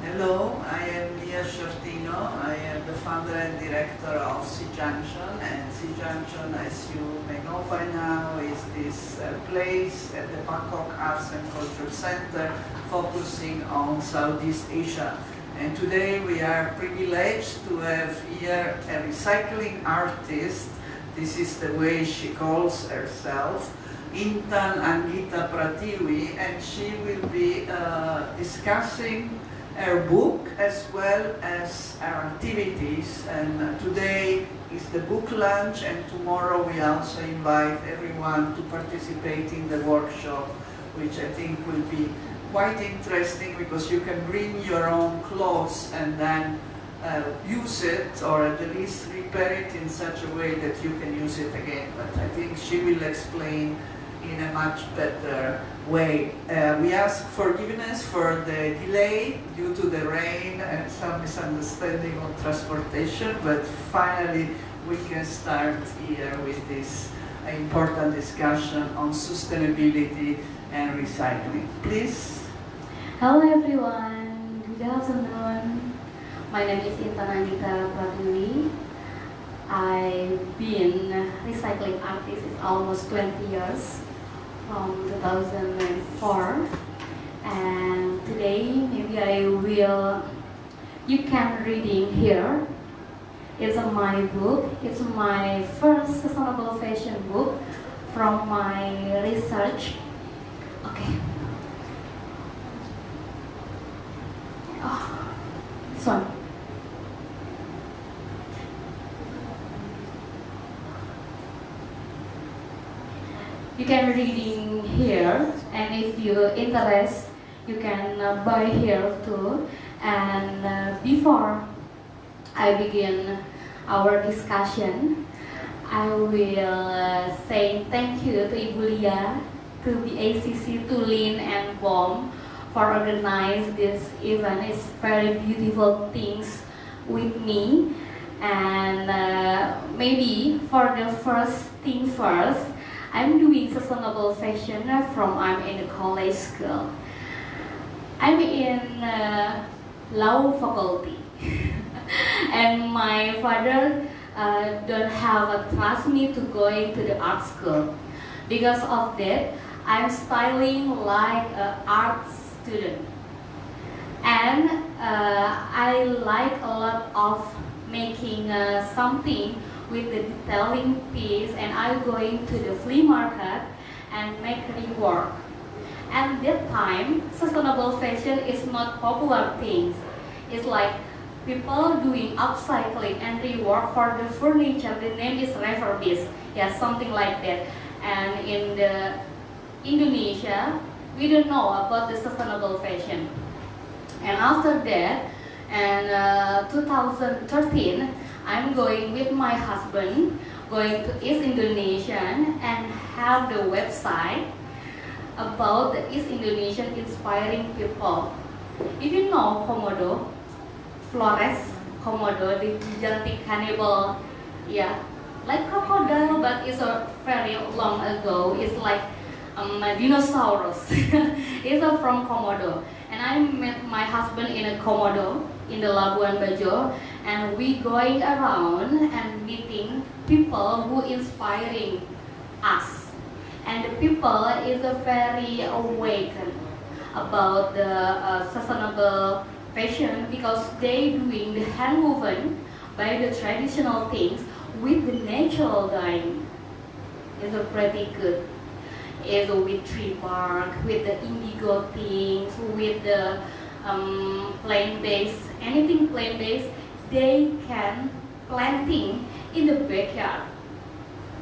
Hello, I am Mia Shortino. I am the founder and director of SEA Junction, and SEA Junction, as you may know by now, is this place at the Bangkok Arts and Culture Center focusing on Southeast Asia. And today we are privileged to have here a recycling artist. This is the way she calls herself, Intan Anggita Pratiwie, and she will be discussing her book as well as our activities. And today is the book launch, and tomorrow we also invite everyone to participate in the workshop, which I think will be quite interesting because you can bring your own clothes and then use it, or at least repair it in such a way that you can use it again. But I think she will explain in a much better way. We ask forgiveness for the delay due to the rain and some misunderstanding on transportation, but finally we can start here with this important discussion on sustainability and recycling. Please. Hello everyone, good afternoon. My name is Intan Anggita Pratiwie. I've been a recycling artist almost 20 years. From 2004, and today maybe you can reading here. It's my book. It's my first sustainable fashion book from my research. Okay. This one. You can reading here, and if you interest, you can buy here too. And before I begin our discussion, I will say thank you to Ibu Lia, to BACC, to Lin and Bom for organize this event. It's very beautiful things with me, and maybe for the first thing first, I'm doing sustainable fashion from I'm in a college school. I'm in law faculty, and my father don't have trust me to go into the art school. Because of that, I'm styling like an art student, and I like a lot of making something with the detailing piece, and I'm going to the flea market and make rework. And that time, sustainable fashion is not popular things. It's like people doing upcycling and rework for the furniture. The name is refurbish, yeah, something like that. And in the Indonesia, we don't know about the sustainable fashion. And after that, and 2013, I'm going with my husband, going to East Indonesia and have the website about the East Indonesian inspiring people. If you know Komodo, Flores Komodo, the gigantic cannibal, yeah, like crocodile, but it's a very long ago. It's like a dinosaurus. It's from Komodo, and I met my husband in a Komodo in the Labuan Bajo, and we going around and meeting people who inspiring us, and the people is a very awakened about the sustainable fashion because they doing the hand woven by the traditional things with the natural dyeing. It's a pretty good. It's with tree bark, with the indigo things, with the plant-based, anything plant-based, they can planting in the backyard.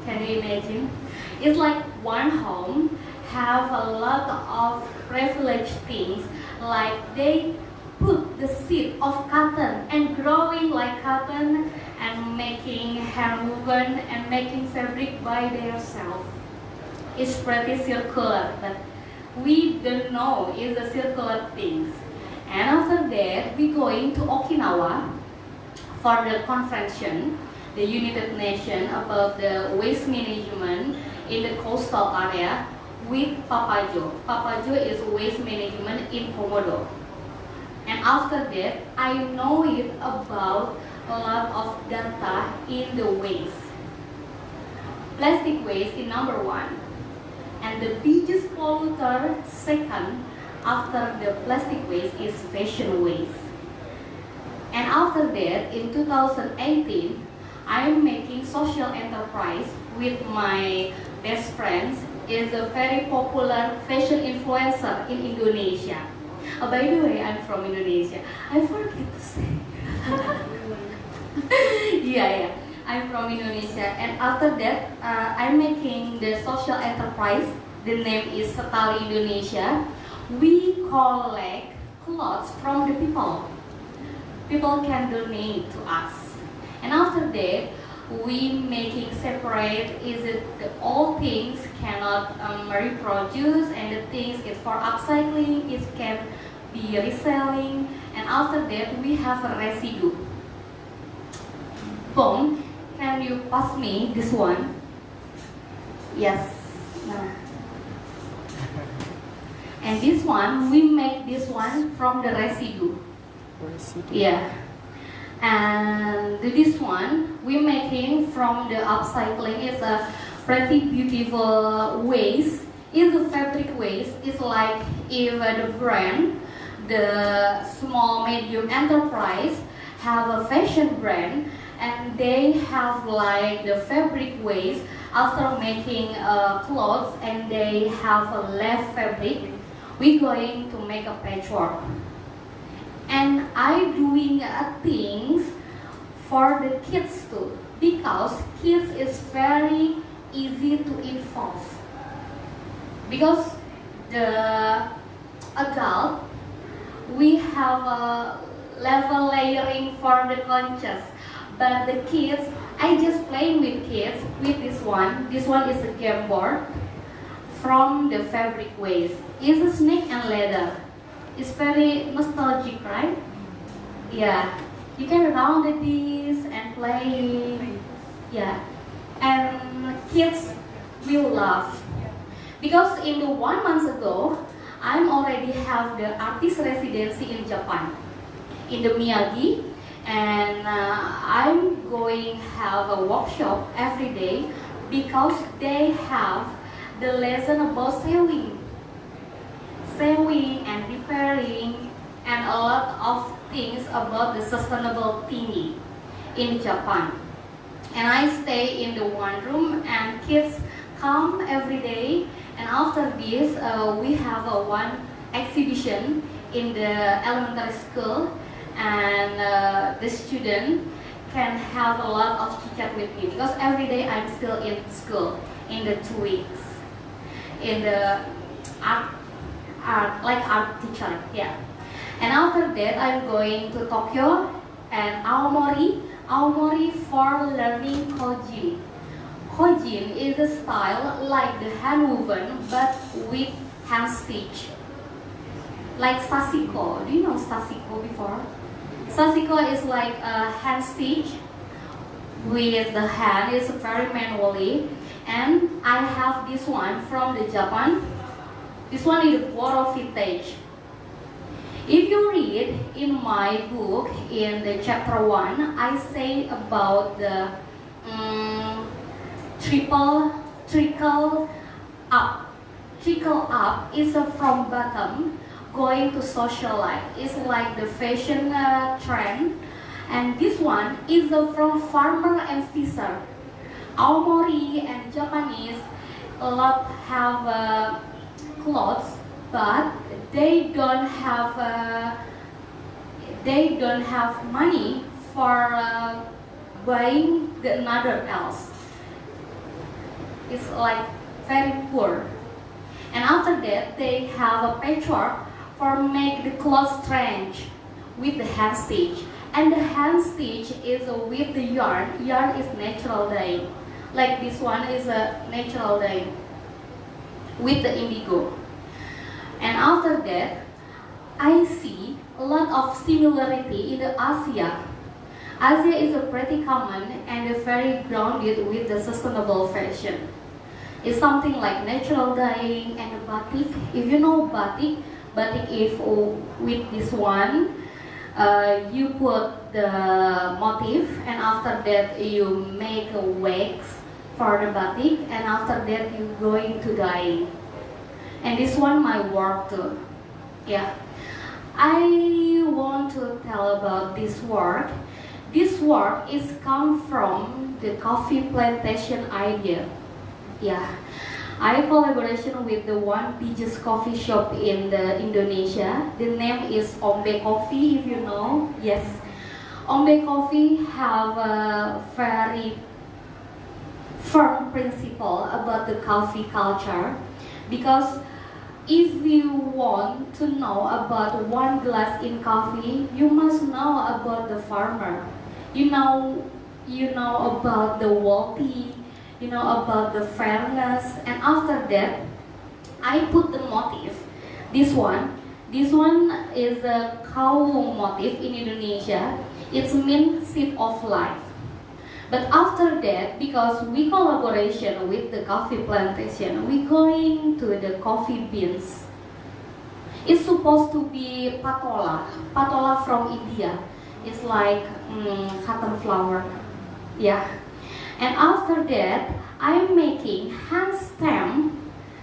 Can you imagine? It's like one home have a lot of privileged things, like they put the seed of cotton and growing like cotton and making hand woven and making fabric by themselves. It's pretty circular, but we don't know it's a circular things. And after that, we going to Okinawa for the conference, the United Nations about the waste management in the coastal area with Papajo. Papajo is waste management in Komodo. And after that, I know it about a lot of data in the waste. Plastic waste is number one. And the biggest polluter second after the plastic waste is fashion waste. And after that, in 2018, I'm making social enterprise with my best friends. Is a very popular fashion influencer in Indonesia. By the way, I'm from Indonesia. I forget to say. Yeah. I'm from Indonesia. And after that, I'm making the social enterprise. The name is Setali Indonesia. We collect clothes from the people. People can donate to us. And after that, we making separate. Is it the old things cannot reproduce, and the things is for upcycling. It can be reselling. And after that, we have a residue. Boom. Can you pass me this one? Yes. No. And this one, we make this one from the residue. Yeah. And this one, we making from the upcycling. It's a pretty beautiful waste. In the fabric waste, it's like if the brand, the small medium enterprise have a fashion brand, and they have like the fabric waste after making clothes, and they have a left fabric. We're going to make a patchwork. And I doing things for the kids too, because kids is very easy to involve. Because the adult, we have a level layering for the conscious, but the kids, I just playing with kids with this one. This one is a game board from the fabric waste. It's a snake and leather. It's very nostalgic, right? Yeah. You can round this and play. Yeah. And kids will love. Because in the 1 month ago, I'm already have the artist residency in Japan, in the Miyagi, and I'm going have a workshop every day because they have the lesson about sewing and repairing, and a lot of things about the sustainable thingy in Japan. And I stay in the one room, and kids come every day. And after this, we have a one exhibition in the elementary school, and the student can have a lot of chit-chat with me, because every day I'm still in school in the 2 weeks in the art teacher, yeah. And after that, I'm going to Tokyo and Aomori for learning Kojin. Kojin is a style like the hand woven but with hand stitch. Like sasiko. Do you know sasiko before? Sasiko is like a hand stitch with the hand. It's very manually. And I have this one from the Japan. This one is Woro Vintage. If you read in my book, in the chapter 1, I say about the trickle up. Trickle up is from bottom going to social life. It's like the fashion trend. And this one is from farmer and fisher. Aomori and Japanese a lot have clothes, but they don't have money for buying the another else. It's like very poor. And after that, they have a patchwork for make the clothes strange with the hand stitch. And the hand stitch is with the yarn. Yarn is natural dye. Like this one is a natural dye with the indigo. And after that, I see a lot of similarity in the Asia. Asia is a pretty common and very grounded with the sustainable fashion. It's something like natural dyeing and batik. If you know batik, batik if with this one, you put the motif, and after that you make a wax for the batik, and after that you going to dye. And this one my work too. Yeah, I want to tell about this work. This work is come from the coffee plantation idea. Yeah, I collaboration with the one biggest coffee shop in the Indonesia. The name is Ombe Coffee, if you know. Yes, Ombe Coffee have a very firm principle about the coffee culture, because if you want to know about one glass in coffee, you must know about the farmer. You know about the wealthy, you know about the fairness, and after that, I put the motif. This one is a cow motif in Indonesia. It means seed of life. But after that, because we collaboration with the coffee plantation, we going to the coffee beans. It's supposed to be patola from India. It's like cotton flower, yeah. And after that, I'm making hand stamp.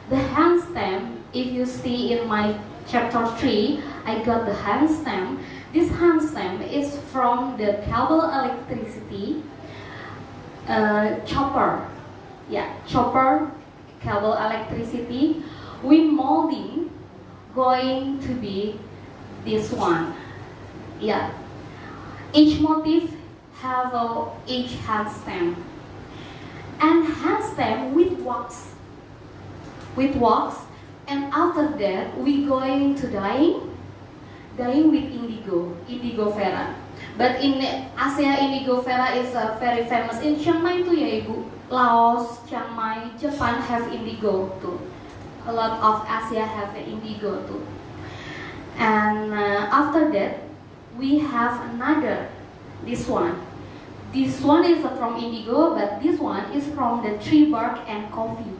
The hand stamp, if you see in my chapter 3, I got the hand stamp. This hand stamp is from the cable electricity chopper. Yeah, chopper, cable electricity. We molding going to be this one. Yeah. Each motif have each hand stamp. And hand stamp with wax. With wax. And after that, we going to dyeing with indigo vera. But in Asia, indigo vera is very famous. In Chiang Mai too ya Ibu. Laos, Chiang Mai, Japan have indigo too. A lot of Asia have indigo too. And after that, we have another, this one. This one is from indigo, but this one is from the tree bark and coffee.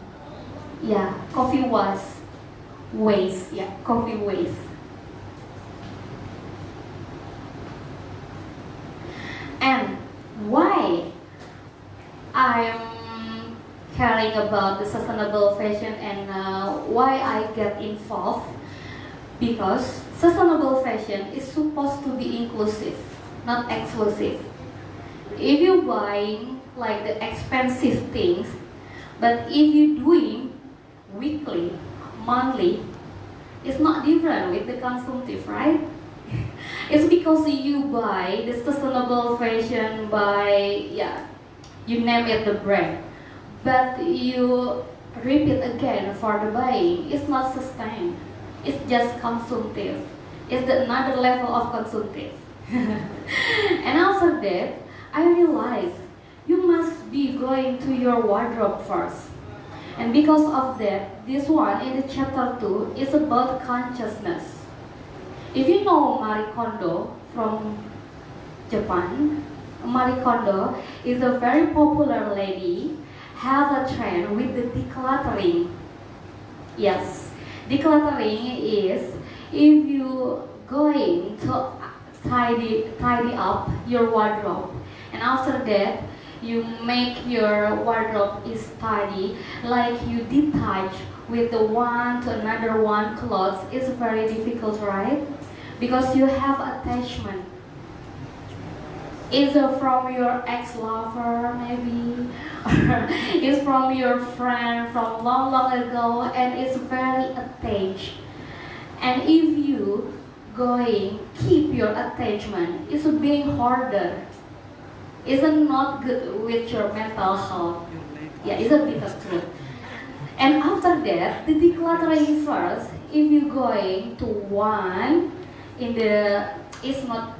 Yeah, coffee waste. Yeah, coffee waste. And why I'm caring about the sustainable fashion and why I get involved? Because sustainable fashion is supposed to be inclusive, not exclusive. If you buying like the expensive things, but if you doing weekly, monthly, it's not different with the consumptive, right? It's because you buy the sustainable fashion by, you name it the brand, but you repeat again for the buying. It's not sustained. It's just consumptive. It's another level of consumptive. And after that, I realized you must be going to your wardrobe first. And because of that, this one in the chapter 2 is about consciousness. If you know Marie Kondo from Japan, Marie Kondo is a very popular lady, have a trend with the decluttering. Yes, decluttering is if you going to tidy up your wardrobe, and after that you make your wardrobe is tidy, like you detach with the one to another one clothes. It's very difficult, right? Because you have attachment. Is it from your ex-lover maybe? Or it's from your friend from long ago, and it's very attached. And if you going keep your attachment, it's being harder. It's not good with your mental health. Yeah, it's a bit of truth. And after that, the decluttering first, if you going to one in the, it's not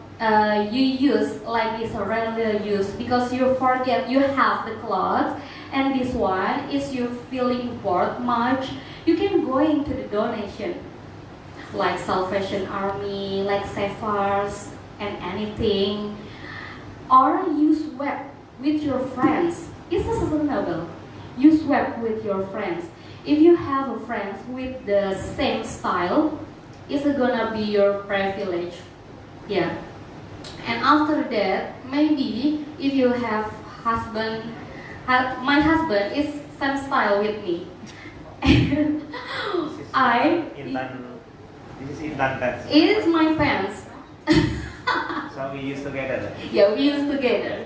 you use like it's a regular use, because you forget you have the clothes, and this one is you feeling bored much, you can go into the donation like Salvation Army, like Safars and anything, or you swap with your friends. It's sustainable. You swap with your friends. If you have a friends with the same style, it's gonna be your privilege. Yeah. And after that, maybe if you have husband, my husband is same style with me. This is Intan pants. It is my pants. So we use together. Yeah, we use together.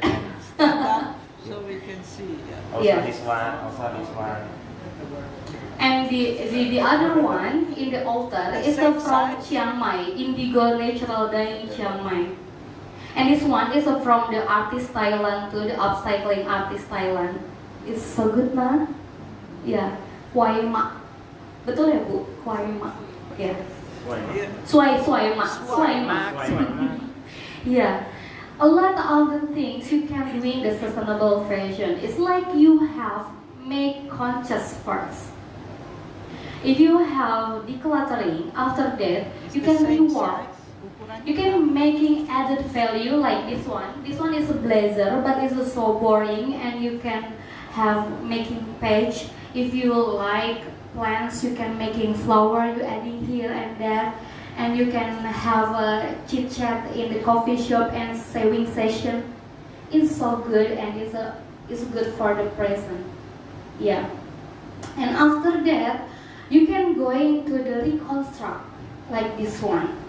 So we can see. Yeah. Also Yeah. this one, also this one. And the other one in the altar is same from size? Chiang Mai, Indigo Natural Dye in Chiang Mai. And this one is from the artist Thailand to the upcycling artist Thailand. It's so good, nah? Yeah, Huay Ma. Betul ya Bu? Huay Ma. Yeah. Yeah. Suai Ma. Yeah. A lot of the things you can do in the sustainable fashion. It's like you have make conscious first. If you have decluttering, after that you can rework. You can making added value like this one. This one is a blazer, but it's so boring, and you can have making page. If you like plants, you can making flower. You adding here and there, and you can have a chit chat in the coffee shop and saving session. It's so good, and it's good for the present. Yeah. And after that, you can go into the reconstruct like this one.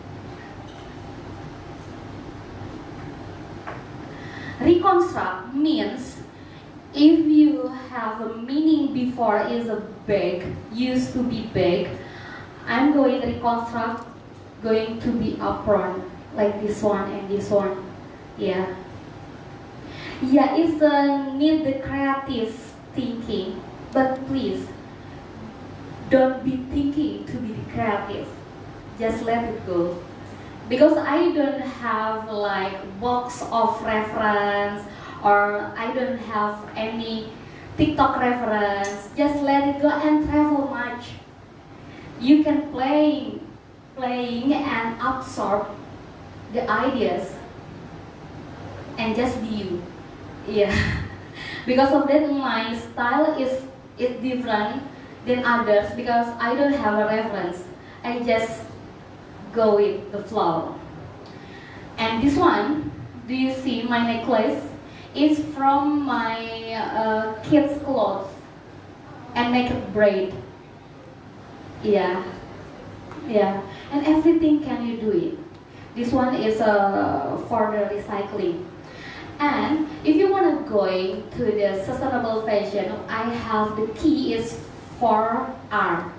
Reconstruct means if you have a meaning before is a bag, used to be bag, I'm going to reconstruct, going to be apron, like this one and this one. Yeah. Yeah, it's need the creative thinking, but please don't be thinking to be creative. Just let it go. Because I don't have like box of reference, or I don't have any TikTok reference. Just let it go and travel much. You can playing and absorb the ideas and just be you. Yeah. Because of that, my style is different than others because I don't have a reference. I just go with the flow. And this one, do you see my necklace? It's from my kids' clothes and make it braid. Yeah, yeah. And everything can you do it. This one is for the recycling. And if you want to go to the sustainable fashion, I have the key is 4R.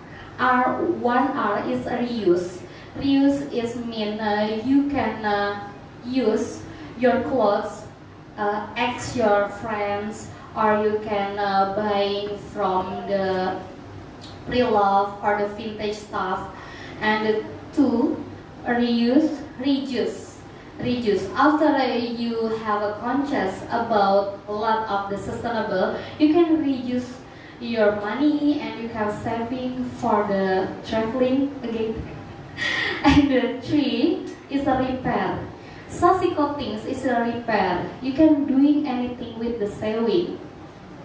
One R is reuse. Reuse is mean you can use your clothes, ask your friends, or you can buy from the pre-love or the vintage stuff. And two, reuse. After you have a conscious about a lot of the sustainable, you can reuse your money and you have saving for the traveling again. And the three is a repair. Sassy coatings is a repair. You can doing anything with the saving.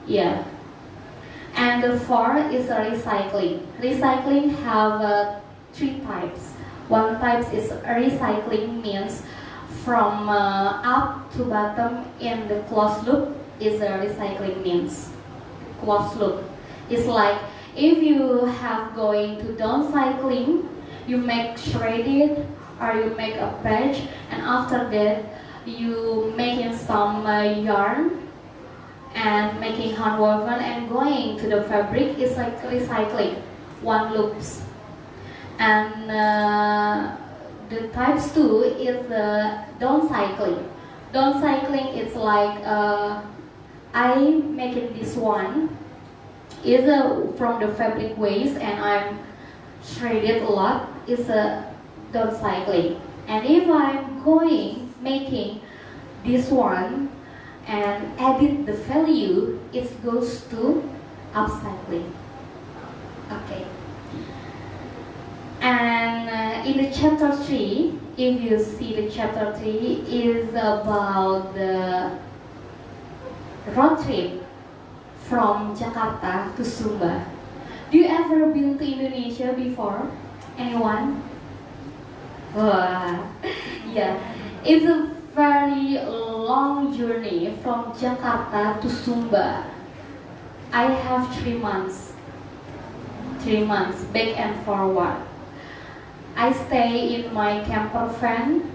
Yeah. And the four is a recycling. Recycling have three types. One type is recycling means from up to bottom in the closed loop is a recycling means. Closed loop. It's like if you have going to downcycling, you make shredded or you make a patch, and after that you making some yarn and making handwoven and going to the fabric is like recycling, one loops. And the types two is the downcycling. Downcycling is like I making this one is from the fabric waste and I'm shredded a lot. Is a downcycling. And if I'm going making this one and edit the value, it goes to upcycling. Okay. And in the chapter 3, if you see the chapter 3 is about the road trip from Jakarta to Sumba. Do you ever been to Indonesia before? Anyone? Wah, yeah, it's a very long journey from Jakarta to Sumba. I have 3 months, 3 months back and forward. I stay in my camper van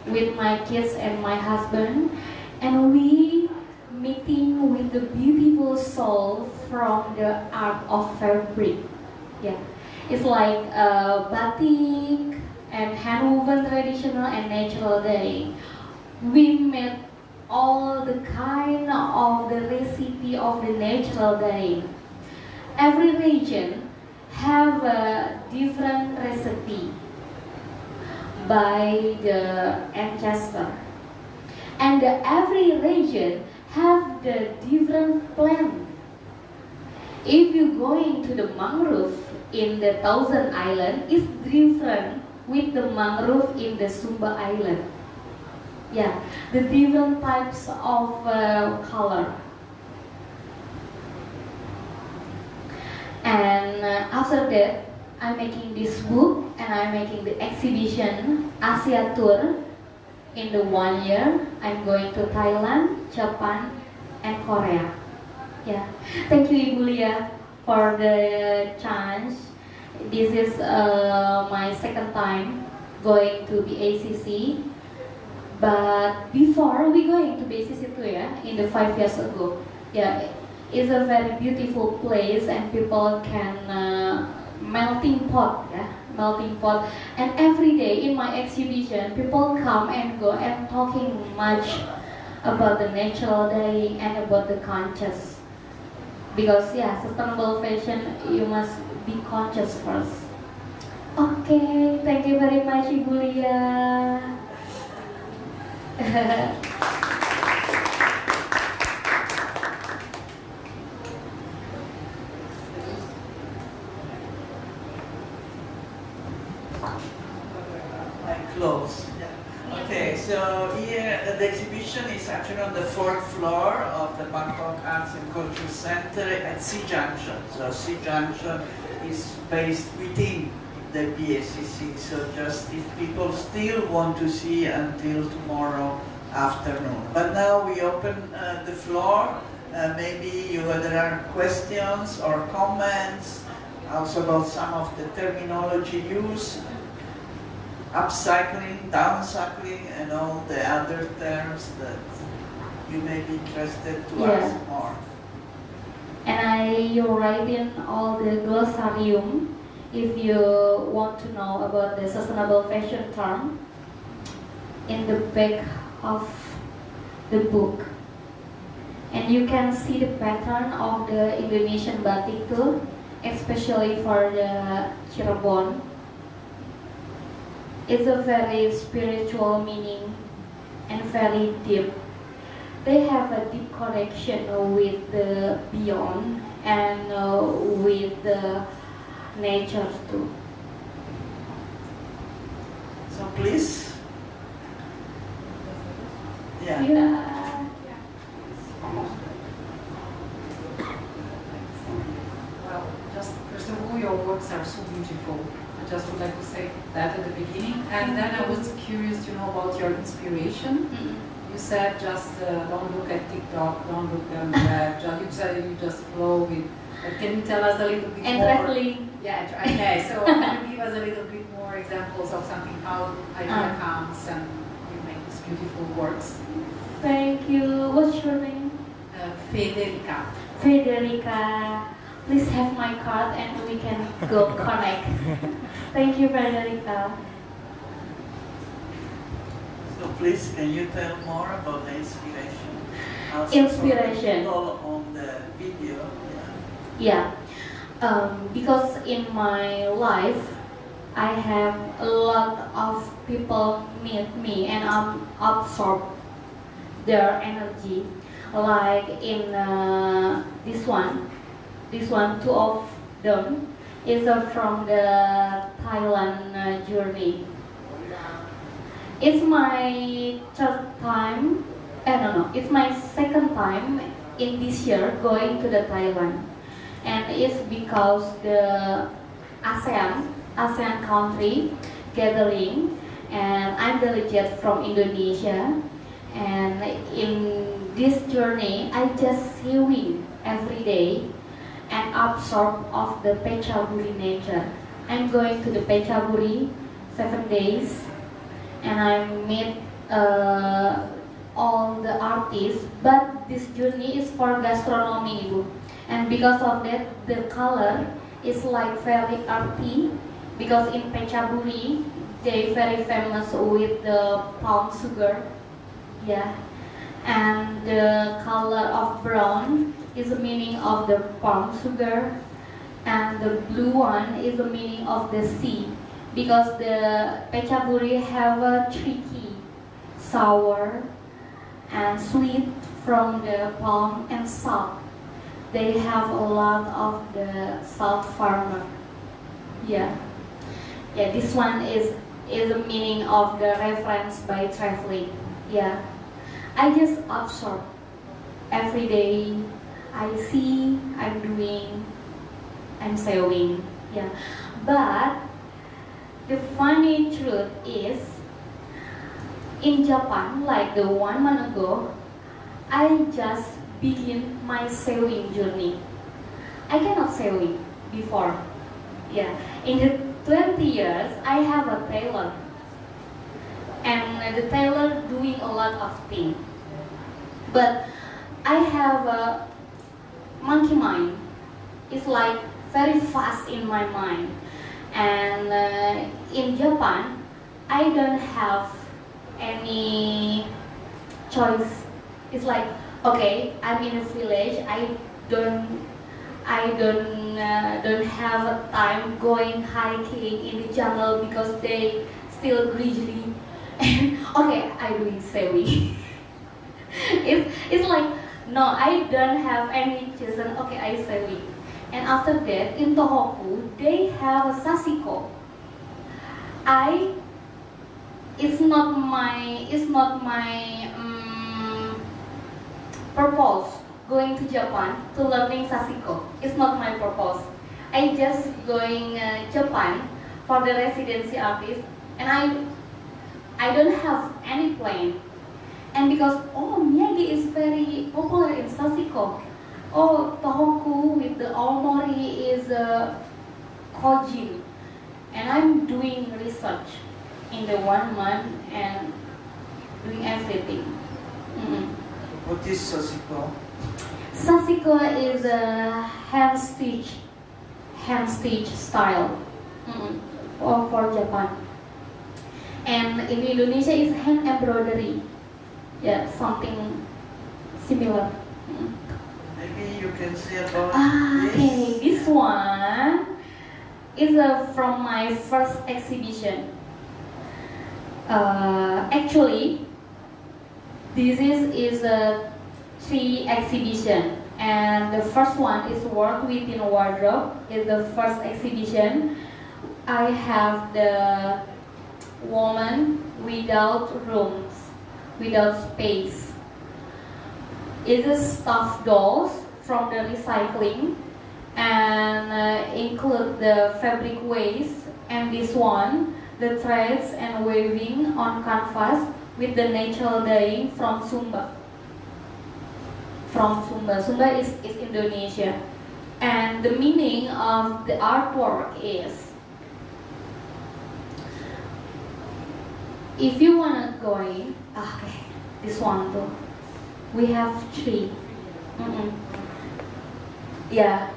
with my kids and my husband, and we meeting with the beautiful soul from the art of fabric. Yeah, it's like batik and handwoven traditional and natural dyeing. We made all the kind of the recipe of the natural dyeing. Every region have a different recipe by the ancestor, and every region have the different plant. If you going to the mangrove in the Thousand Island, it's different with the mangrove in the Sumba Island. Yeah, the different types of color. And after that, I'm making this book and I'm making the exhibition Asia tour. In the 1 year, I'm going to Thailand, Japan, and Korea. Yeah, thank you, Ibu Lia, for the chance. This is my second time going to BACC. But before we going to BACC too, yeah, in the 5 years ago, yeah, it's a very beautiful place and people can melting pot, yeah, melting pot. And every day in my exhibition, people come and go and talking much about the natural dyeing and about the conscious. Because yeah, sustainable fashion, you must be conscious first. Okay, thank you very much, Ibu Lia. My clothes. Okay, so here the exhibition is actually on the 4th floor of the Bangkok Arts and Culture Center at SEA Junction. So SEA Junction is based within the BACC. So just if people still want to see until tomorrow afternoon. But now we open the floor. Maybe there are questions or comments also about some of the terminology used. Upcycling, downcycling, and all the other terms that you may be interested to ask more. And you write in all the glossarium if you want to know about the sustainable fashion term in the back of the book. And you can see the pattern of the Indonesian batik too, especially for the Cirebon. It's a very spiritual meaning and very deep. They have a deep connection with the beyond and with the nature too. So please. Yeah. Well, just first of all, your works are so beautiful. I just would like to say that at the beginning. And then I was curious to know about your inspiration. You said just don't look at TikTok, don't look at the web. You said you just flow with. Can you tell us a little bit and more? traveling. Yeah, okay. So can you give us a little bit more examples of something how idea comes and you make these beautiful works? Thank you. What's your name? Federica. Federica. Please have my card and we can go connect. Thank you, Federica. So please, can you tell more about the inspiration? Also Inspiration. for people on the video. Yeah. Because in my life, I have a lot of people meet me and I'm absorb their energy. Like in this one, two of them is from the Thailand journey. It's my third time, it's my second time in this year going to the Thailand. And it's because the ASEAN country gathering and I'm delegate from Indonesia. And in this journey, I just sewing every day and absorb of the Pechaburi nature. I'm going to the Pechaburi 7 days, and I meet all the artists. But this journey is for gastronomy, Ibu. And because of that, the color is like very arty. Because in Pechaburi, they very famous with the palm sugar. Yeah, and the color of brown is the meaning of the palm sugar, and the blue one is the meaning of the sea, because the Pechaburi have a tricky, sour, and sweet from the palm and salt. They have a lot of the salt farmer. Yeah, yeah. This one is the meaning of the reference by traveling. Yeah. I just absorb every day. I see, I'm doing, I'm sewing. Yeah, but the funny truth is, in Japan, like the 1 month ago, I just begin my sewing journey. I cannot sewing before. Yeah, in the 20 years, I have a tailor. And the tailor doing a lot of things. But I have a monkey mind. It's like very fast in my mind. And in Japan, I don't have any choice. It's like, okay, I'm in a village. I don't have a time going hiking in the jungle because they still grizzly. Okay, I doing sewing. it's like, no, I don't have any chosen. Okay, I sewing. And after that, in Tohoku, they have a sasiko. It's not my purpose going to Japan to learning sasiko. It's not my purpose. I just going Japan for the residency artist, and I don't have any plan. And because, Miyagi is very popular in sasiko. Tohoku with the Aomori is Kojin. And I'm doing research in the 1 month and doing everything. What is sasiko? Sasiko is a hand stitch style for Japan. And in Indonesia is hand embroidery. Yeah, something similar. Maybe you can say about this. Okay, this one is from my first exhibition. Actually, this is a 3 exhibition, and the first one is work within wardrobe. Is the first exhibition. I have the woman without rooms, without space. It is stuffed dolls from the recycling, and include the fabric waste, and this one, the threads and weaving on canvas with the natural dyeing from Sumba. Sumba is Indonesia. And the meaning of the artwork is, if you wanna go in, okay, this one too. We have 3. Yeah,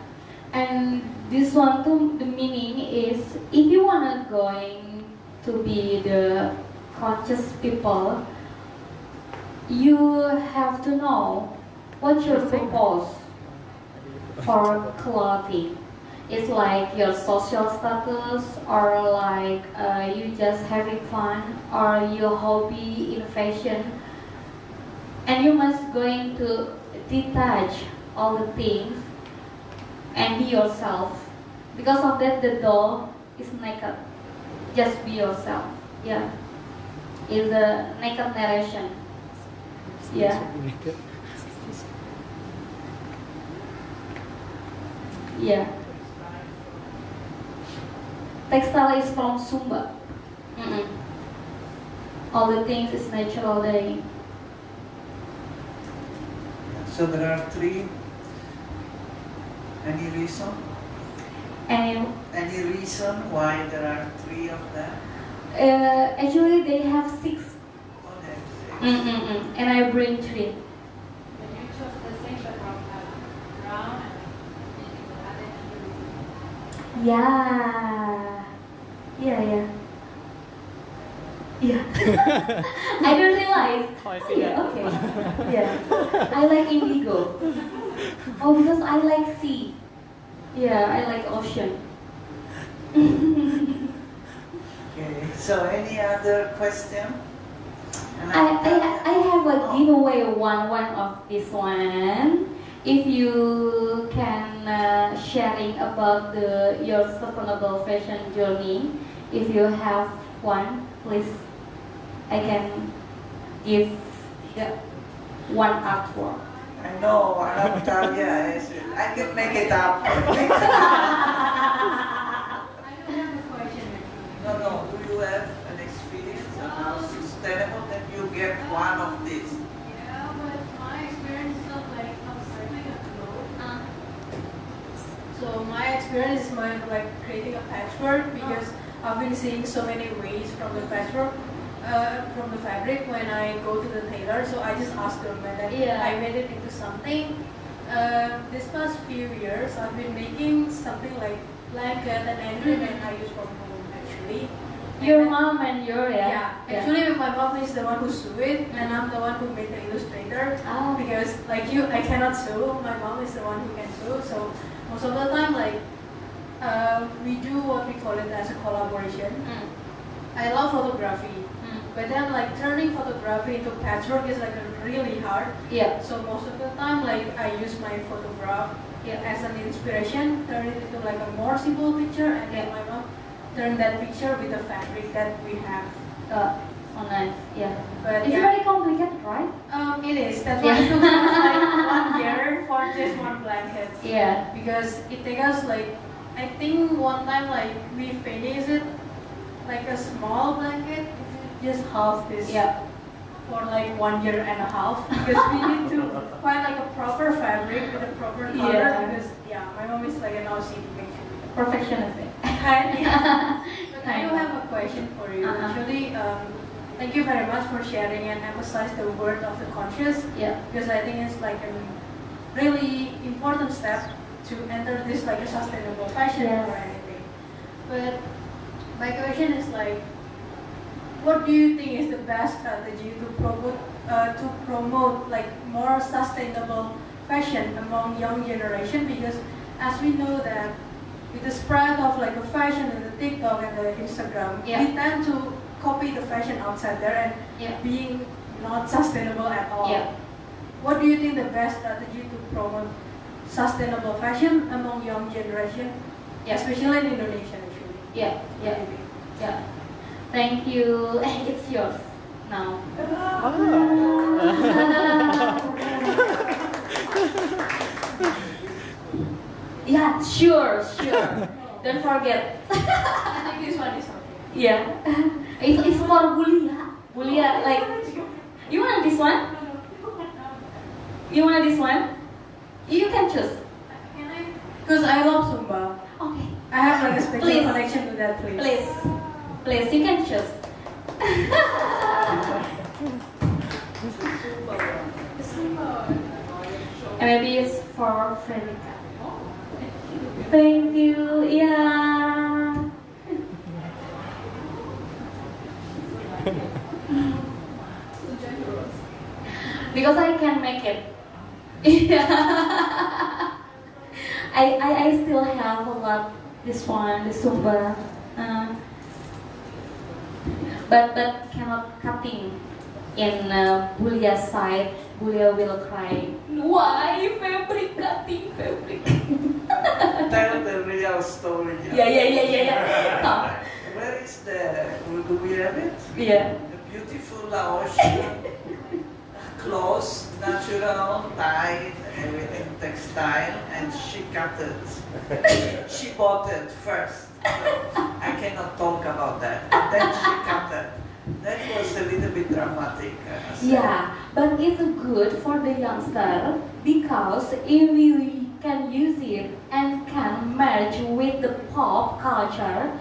and this one too. The meaning is, if you wanna going to be the conscious people, you have to know what your purpose for clothing. It's like your social status, or like you just having fun, or your hobby in fashion. And you must going to detach all the things and be yourself. Because of that, the doll is naked. Just be yourself. Yeah, it's a naked narration. Yeah. Yeah. Textile is from Sumba. all the things is natural day. So there are three. Any reason? And Any reason why there are three of them? actually they have 6. Oh, there's six. And I bring 3. But you chose the same background color, brown and Yeah. Yeah. I don't realize. Oh, I Oh, see yeah, that. okay. Yeah. I like indigo. Oh, because I like sea. Yeah, I like ocean. Okay. So any other question? And I have a giveaway one of this one. If you can sharing about your sustainable fashion journey, if you have one, please, I can give one artwork. I know, Natalia is. I can make it up. I don't have a question actually. No. Do you have an experience of how sustainable that you get one of these? Yeah, but my experience is not like upcycling a clothes. So my experience is more like creating a patchwork because I've been seeing so many ways from the patchwork, from the fabric when I go to the tailor. So I just ask them and then Yeah. I made it into something. This past few years I've been making something like blanket and anything that I use from home actually. Your And then- mom and your Yeah, actually my mom is the one who sew it and I'm the one who made the illustrator. Oh. Because like you, I cannot sew. My mom is the one who can sew. So most of the time, like we do what we call it as a collaboration. I love photography, but then like turning photography into patchwork is like really hard. Yeah. So most of the time, like I use my photograph as an inspiration, turn it into like a more simple picture, and then my mom turn that picture with the fabric that we have. Oh, nice. Yeah. But It's very complicated, right? it is. That's why it took us like 1 year for just one blanket. Yeah. Because it takes us like, I think one time like we finished it like a small blanket, just half this Yeah. for like 1 year and a half because we need to find like a proper fabric with a proper color Yeah. because my mom is like an OCD actually. Perfectionist. Yeah. But I do have a question for you. Uh-huh. Actually, thank you very much for sharing and emphasize the word of the conscious Yeah. because I think it's like a really important step to enter this like a sustainable fashion Yes. or anything. But my question is like, what do you think is the best strategy to promote like more sustainable fashion among young generation? Because as we know that with the spread of like a fashion in the TikTok and the Instagram, Yeah. we tend to copy the fashion outside there and Yeah. being not sustainable at all. Yeah. What do you think the best strategy to promote sustainable fashion among young generation, Yeah. especially in Indonesia actually? Yeah. Yeah. Yeah. Thank you. It's yours now. Yeah, sure. Don't forget. I think this one is okay. Yeah. It's for Bulia. Bulia, like, you want this one? You want this one? You can choose. Can I? Because I love Zumba. Okay. I have like a special Please. connection to that place. Please, you can choose. And maybe it's for Frederica. Thank you. Yeah. Because I can make it. Yeah. I still have a lot. This one, the Zumba. But cannot cutting in Bulia side. Bulia will cry. Why fabric cutting fabric? Tell the real story. Yeah. Come. Where is the? Do we have it? Yeah. The beautiful Laotian clothes, natural, dyed, everything textile, and she cut it. She bought it first. So I cannot talk about that. And then she cut it. That was a little bit dramatic, I must say. Yeah, but it's good for the youngster because if we can use it and can merge with the pop culture,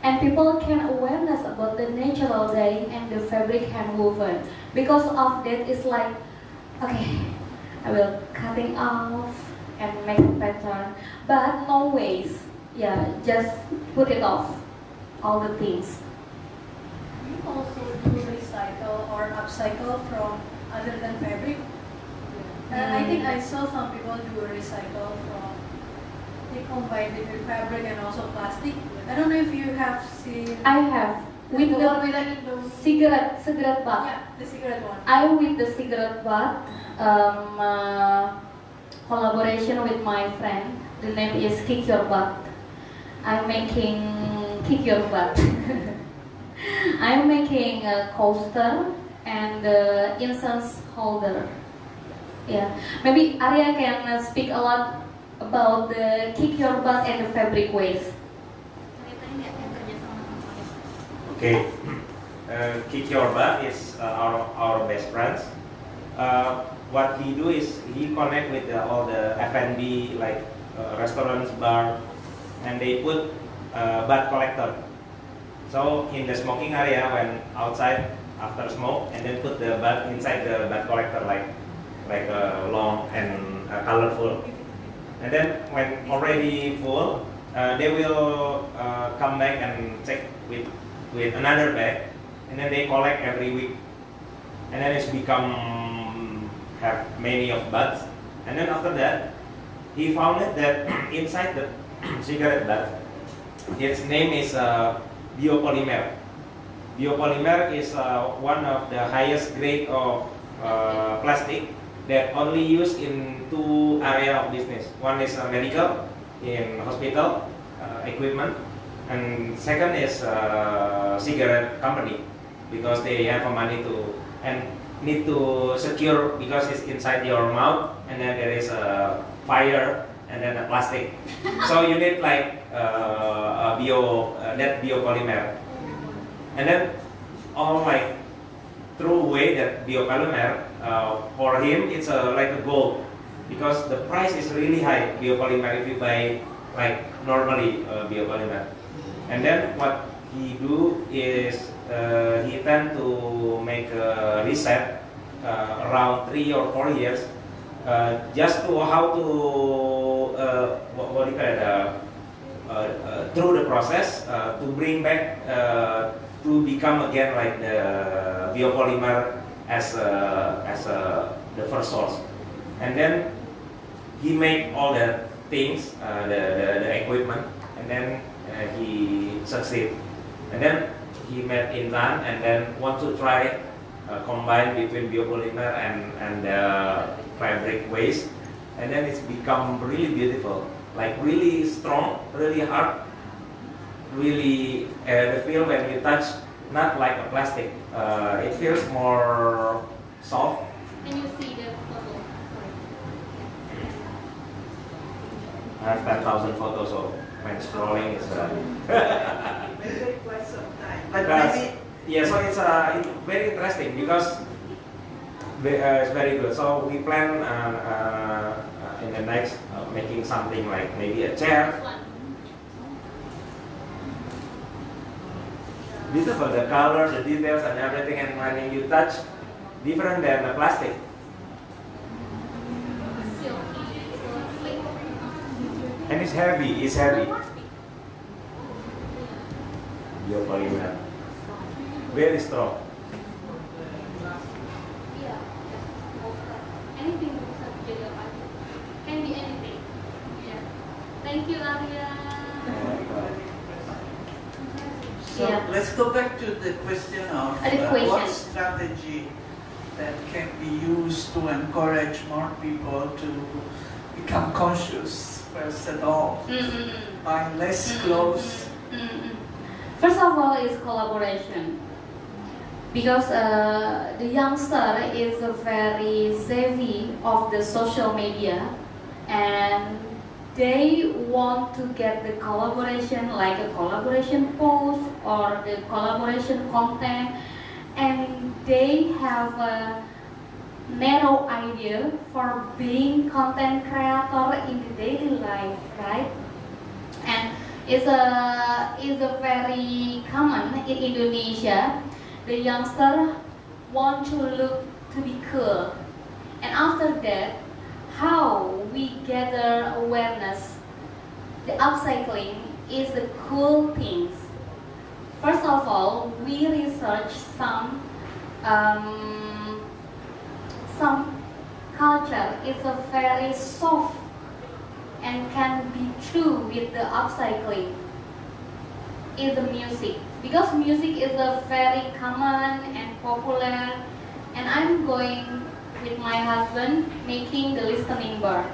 and people can awareness about the natural dye and the fabric handwoven. Because of that, it's like, okay, I will cutting off and make a pattern, but no waste. Yeah, just put it off, all the things. You also do recycle or upcycle from other than fabric. I think I saw some people do recycle from, they combine between fabric and also plastic. I don't know if you have seen I have with the one the with the cigarette butt. yeah, the cigarette one. I with the cigarette butt collaboration with my friend. The name is Kick Your Butt. I'm making Kick Your Butt. I'm making a coaster and incense holder. Yeah, maybe Arya can speak a lot about the Kick Your Butt and the fabric waste. Okay. Kick Your Butt is our best friends. What he do is he connect with all the F&B like restaurants, bar, and they put butt collector. So in the smoking area, when outside after smoke, and then put the butt inside the butt collector like long and colorful. And then when already full, they will come back and check with another bag, and then they collect every week, and then it's become have many of butts. And then after that, he found it that inside the cigarette butt, its name is biopolymer. Biopolymer is one of the highest grade of plastic that only used in two area of business. One is medical, in hospital equipment, and second is cigarette company, because they have money to and need to secure, because it's inside your mouth, and then there is a fire and then a plastic. So you need like that biopolymer, and then all like throw away that biopolymer. For him, it's like a gold, because the price is really high biopolymer if you buy like normally biopolymer. And then what he do is he tend to make a reset around 3 or 4 years, just to how to what do you call it, through the process to bring back to become again like the biopolymer as the first source. And then he made all the things, the equipment, and then he succeed. And then he met Intan, and then want to try combine between biopolymer and fabric waste, and then it's become really beautiful, like really strong, really hard, really the feel when you touch, not like a plastic. It feels more soft. Can you see the photo? I have 10,000 photos, so when scrolling is It may take quite some time, but because- maybe yeah, so it's very interesting because it's very good. So we plan in the next making something like maybe a chair. Beautiful, the colors, the details, and everything, and when you touch, different than the plastic. And it's heavy, it's heavy. Biopolymer. Very strong. Yeah. Anything can be anything. Yeah. Thank you, Arya. so. Yeah. Let's go back to the question of The question. what strategy that can be used to encourage more people to become conscious first at all, buying less clothes. First of all, is collaboration. Because the youngster is very savvy of the social media, and they want to get the collaboration, like a collaboration post or the collaboration content, and they have a narrow idea for being content creator in the daily life, right? And it's a very common in Indonesia. The youngster want to look to be cool, and after that, how we gather awareness. The upcycling is the cool things. First of all, we research some culture is a very soft and can be true with the upcycling is the music, because music is a very common and popular, and I'm going with my husband making the listening bar.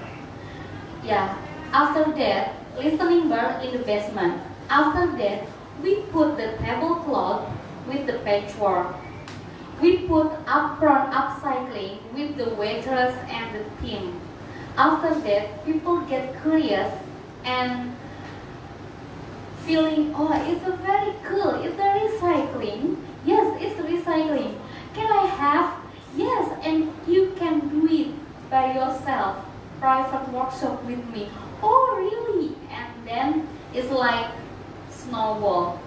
Yeah, after that, listening bar in the basement. After that, we put the tablecloth with the patchwork. We put upfront upcycling with the waitress and the team. After that, people get curious and feeling, oh, it's a very cool, it's a recycling. Yes, it's recycling. Can I have? Yes, and you can do it by yourself. Private workshop with me. Oh, really? And then it's like snowball.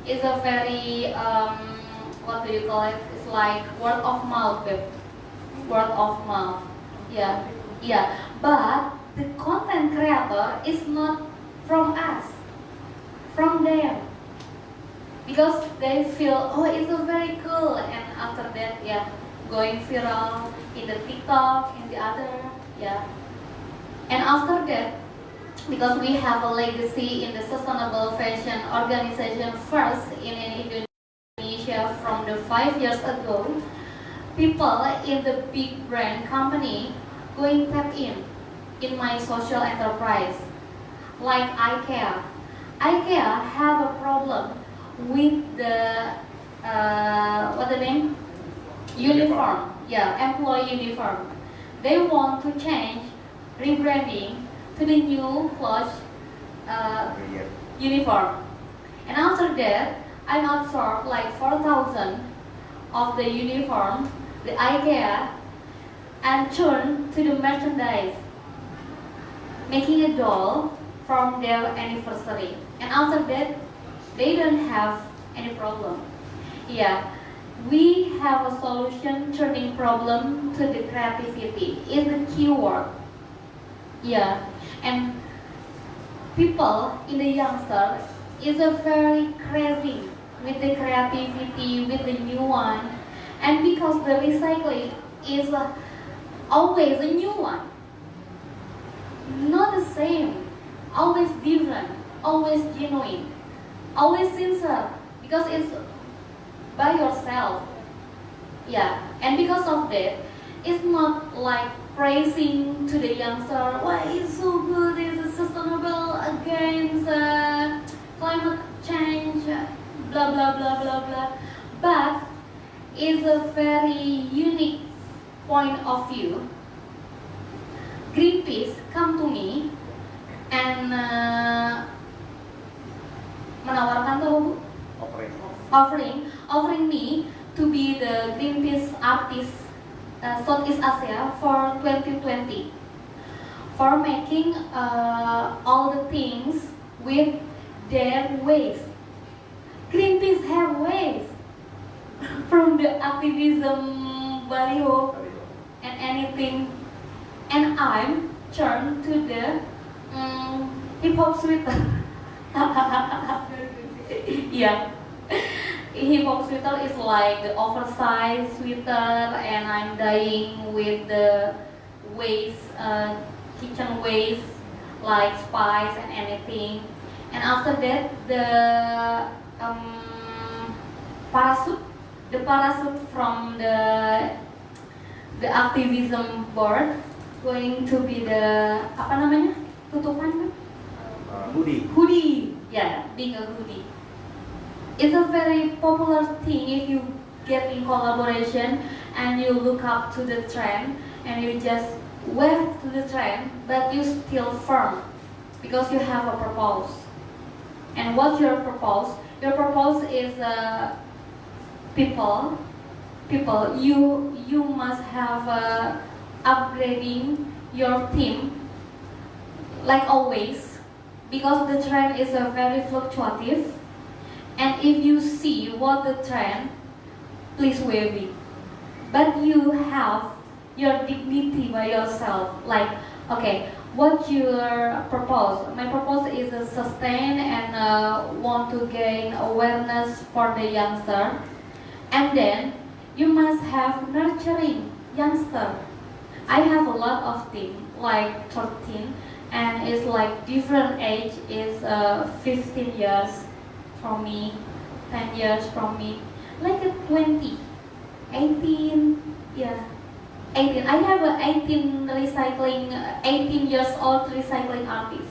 It's a very, what do you call it? It's like word of mouth, babe. Word of mouth. Yeah, yeah. But the content creator is not from us, from them. Because they feel, oh, it's a very cool. And after that, yeah, going viral in the TikTok and the other, yeah. And after that, because we have a legacy in the sustainable fashion organization first in Indonesia from the 5 years ago, people in the big brand company going tap in my social enterprise, like IKEA. IKEA have a problem with the what the name? Uniform. Yeah, employee uniform. They want to change, rebranding to the new clothes uniform. And after that, I absorbed like 4,000 of the uniform, the IKEA, and turned to the merchandise, making a doll from their anniversary. And after that, they don't have any problem. Yeah, we have a solution turning problem to the creativity is the keyword. Yeah, and people in the youngster is a very crazy with the creativity, with the new one, and because the recycling is always a new one, not the same, always different, always genuine, always sincere, because it's by yourself. Yeah, and because of that, it's not like praising to the youngster, why it's so good, it's sustainable against climate change, blah blah blah blah blah. But it's a very unique point of view. Greenpeace come to me and menawarkan tuh offering me to be the Greenpeace artist Southeast Asia for 2020 for making all the things with their waste. Greenpeace have waste from the activism value and anything, and I'm turned to the hip hop sweater. Yeah. Hip hop sweater is like the oversized sweater, and I'm dyeing with the waste, kitchen waste, like spice and anything. And after that, the parachute from the activism board going to be the apa namanya, tutupan kan? Hoodie. Yeah, being a hoodie. It's a very popular thing if you get in collaboration and you look up to the trend and you just wave to the trend, but you still firm because you have a purpose. And what's your purpose? Your purpose is people, you must have upgrading your team like always, because the trend is very fluctuative, and if you see what the trend, please wear it. But you have your dignity by yourself. Like, okay, what your purpose? My purpose is to sustain and want to gain awareness for the youngster. And then you must have nurturing youngster. I have a lot of things, like 13, and it's like different age is 15 years from me, 10 years from me, like a 20, 18, yeah, 18. I have a 18 years old recycling artist.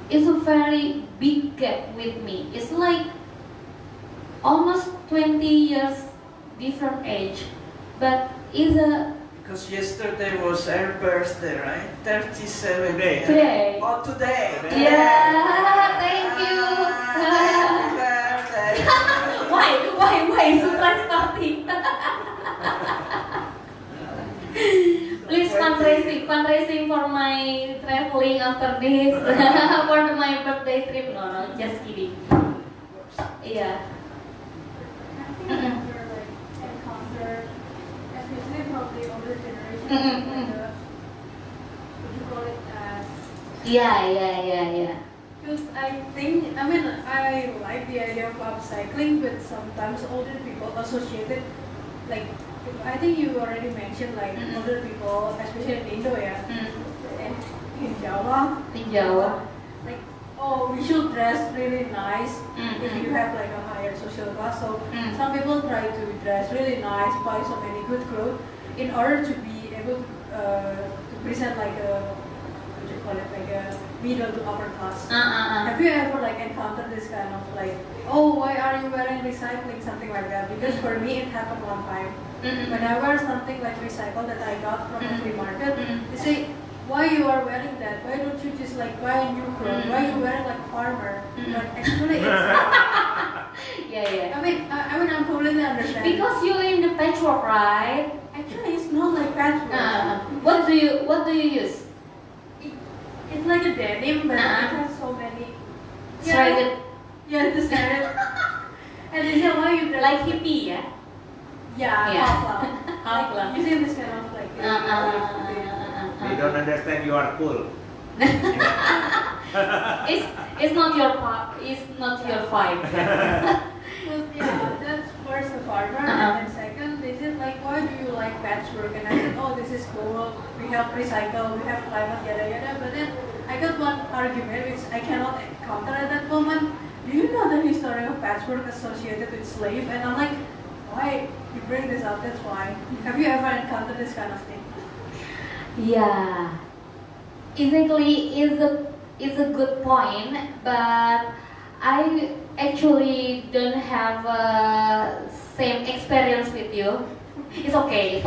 It's a very big gap with me. It's like almost 20 years different age, but it's a Because yesterday was her birthday, right? 37. today. Oh, today. Yeah, thank you. Happy birthday. Why? Surprise party. Please fundraising for my traveling after this, for my birthday trip. No, just kidding. Yeah. I think you're like encounter, especially from the older generation, like the, what you call it, Yeah. because I think, I mean, I like the idea of upcycling, but sometimes older people associate it, like, I think you already mentioned, like, older people, especially in Indo, yeah, and in Jawa, like, oh, we should dress really nice if you have like a higher social class. So some people try to dress really nice, buy so many good clothes in order to be able to present like a, what you call it, like a middle to upper class. Have you ever like encountered this kind of like, oh, why are you wearing recycling, something like that? Because for me it happened one time. When I wear something like recycled that I got from a free market, they say, why you are wearing that? Why don't you just like buy a new clothes? Why you wearing like farmer? But actually it's Yeah. I mean I'm completely understand. Because you're in the patchwork, right? Actually it's not like patchwork. What do you use? It's like a denim, but it has so many. Shredded. Yeah, the shredded. And they say why you dress Like hippie, yeah? Yeah. Half Like, you see this kind of like. They don't understand you are cool. It's not your part. It's not your fight. Well, yeah, that's first the farmer, and then second, they said like, why do you like patchwork? And I said, oh, this is cool. We help recycle. We have climate, yada yada. But then I got one argument which I cannot counter at that moment. Do you know the history of patchwork associated with slave? And I'm like, why you bring this up? That's why. Have you ever encountered this kind of thing? Yeah, exactly. Is a good point, but I actually don't have same experience with you. It's okay.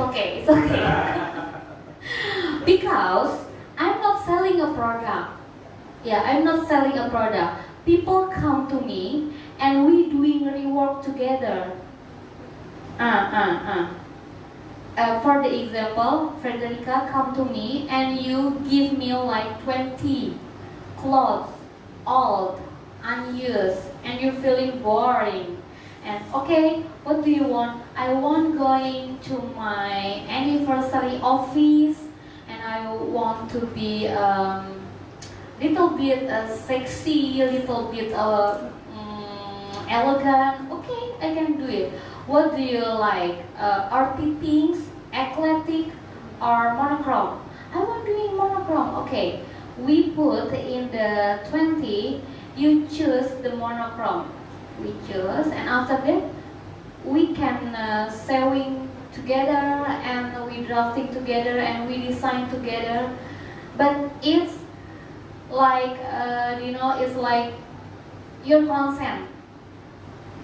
Because I'm not selling a product. Yeah, I'm not selling a product. People come to me and we doing rework together. For the example, Frederica come to me and you give me like 20 clothes, old, unused, and you're feeling boring. And okay, what do you want? I want going to my anniversary office, and I want to be little bit sexy, little bit elegant. Okay, I can do it. What do you like? Arty things, eclectic, or monochrome? I want doing monochrome. Okay, we put in the 20. You choose the monochrome. We choose, and after that, we can sewing together, and we drafting together, and we design together. But it's like it's like your consent.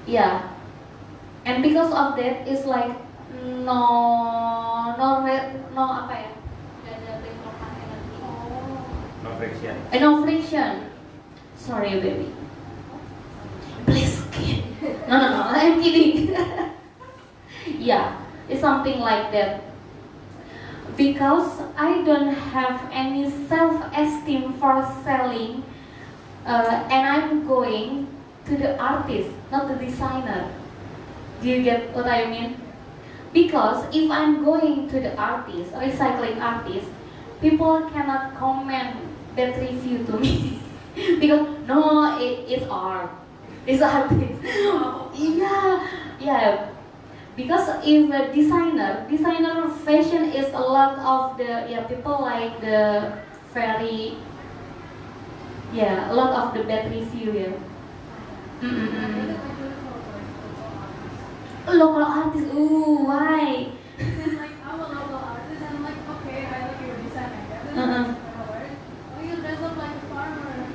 Yeah. And because of that, it's like no apa ya? Gak ada bentrokan energi. No friction. No friction. Sorry, baby. Please skip. No, I'm kidding. Yeah, it's something like that. Because I don't have any self-esteem for selling, and I'm going to the artist, not the designer. Do you get what I mean? Because if I'm going to the artist, recycling artist, people cannot comment that review to me. Because no, it's art. It's artist. Yeah, yeah. Because if a designer fashion is a lot of the people like the very a lot of the bad review. Yeah. Mm-mm. Local artist, ooh, why? Then like I'm a local artist and I'm like, okay, I like your design, I guess. And Uh-uh. oh, you dress up like a farmer.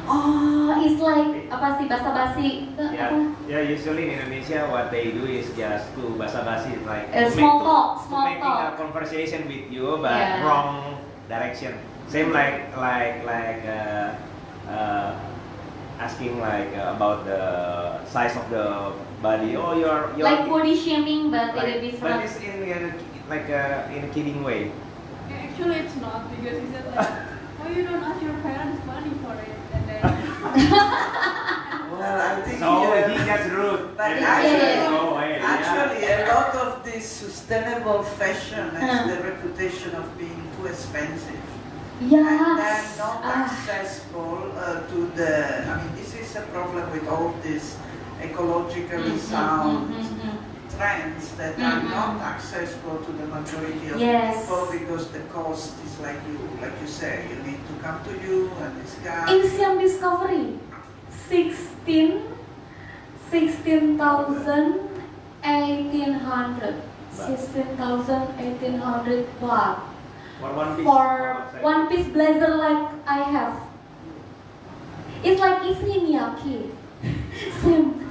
Oh, it's like apa sih basa-basi? Yeah, usually in Indonesia what they do is just to basa-basi, like Small talk. making a conversation with you but Yeah. wrong direction. Same like asking about the size of the body. Oh, you're Like body shaming, but in a but different. it's in a kidding way. Yeah, actually, it's not because he said like, oh, you don't ask your parents money for it, and then. Well, I think So he gets rude. But And actually- go away. actually a lot of this sustainable fashion has the reputation of being too expensive. And Yeah. then not accessible to the, I mean, this is a problem with all these ecologically sound trends that are not accessible to the majority of Yes. people because the cost is like you say, you need to come to you and this guy. In Siam Discovery, 16,000, 1800, 16,000, 1800 baht. For one piece blazer like I have. It's like Issey Miyake.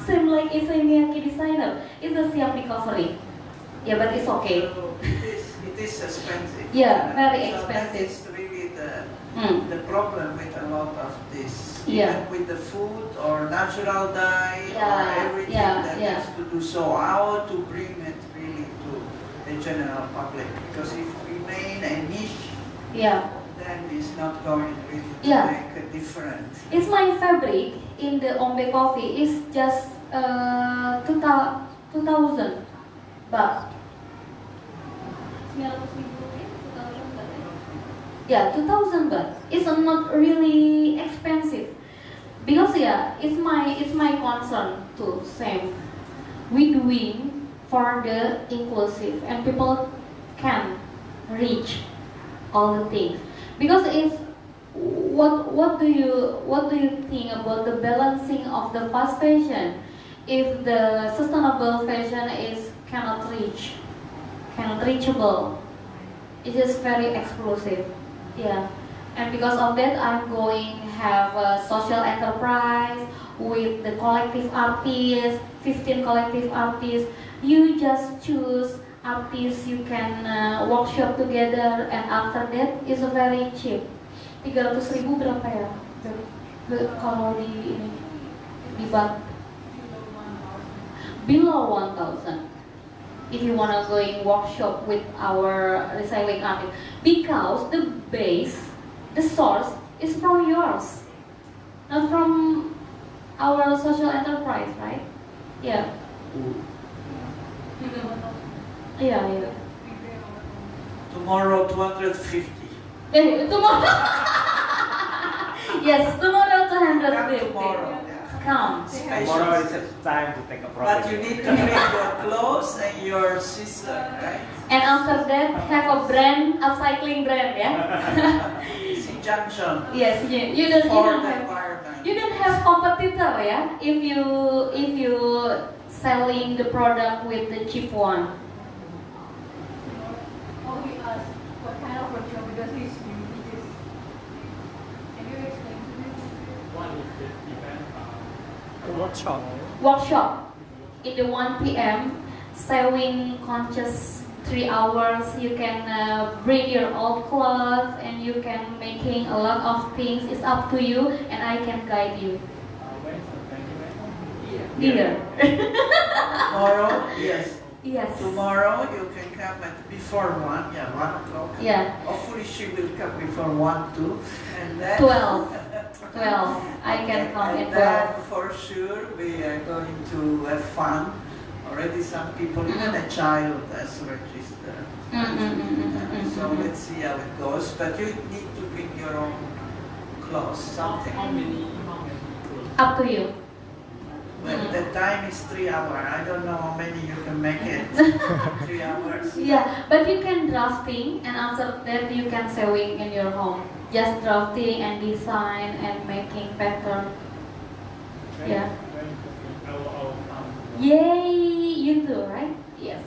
same like Issey Miyake designer. It's a Siam Discovery. Yeah, but it's okay. So it is expensive. Yeah, very So expensive. that is really Mm. the problem with a lot of this. Yeah. Even with the food or natural dye or Yeah, everything yeah, that yeah. has to do so. How to bring it really to the general public? Because if we remain a niche, Yeah. then it's not going really to Yeah. make a difference. It's my fabric in the Ombe coffee. It's just 2,000 baht. 900.000 rupiah, 2,000 baht. Yeah, 2,000 baht. It's not really expensive because it's my concern too. Same. We doing for the inclusive and people can reach all the things because it's what do you think about the balancing of the fast fashion if the sustainable fashion is cannot reachable? It is very exclusive. Yeah, and because of that I'm going have a social enterprise with the collective artists, 15 collective artists. You just choose artists you can workshop together, and after that is very cheap. 300.000 berapa ya? Kalau di ini di Baht below 1,000. If you wanna go in workshop with our recycling artist, because the base, the source is from yours, not from our social enterprise, right? Yeah. Yeah. Tomorrow 250. Tomorrow. Yes, tomorrow Come 250. tomorrow. Yeah. Come. Tomorrow is a time to take a profit. But you need to bring your clothes and your sister, right? And after that, have a brand, upcycling brand, yeah. SEA Junction Yes, you for don't the have. environment. You don't have competitor, yeah. If you selling the product with the cheap one. Oh, he asked what kind of workshop because he's new. Can you explain to me? Workshop. In the 1 p.m. sewing conscious 3 hours. You can bring your old clothes and you can making a lot of things. It's up to you, and I can guide you. Here. Tomorrow, yes. Yes. Tomorrow you can come at before 1, yeah, 1 o'clock. Yeah. Hopefully she will come before 1 too. And then 12. 12. I can come and at then 12. for sure we are going to have fun. Already some people, even a child has registered. So let's see how it goes. But you need to bring your own clothes, something. How many Up to you. Well, the time is 3 hours. I don't know how many you can make it. 3 hours. Yeah, but you can drafting and after that you can sewing in your home. Just drafting and design and making pattern. Yeah. I'll Yay! You too, right? Yes.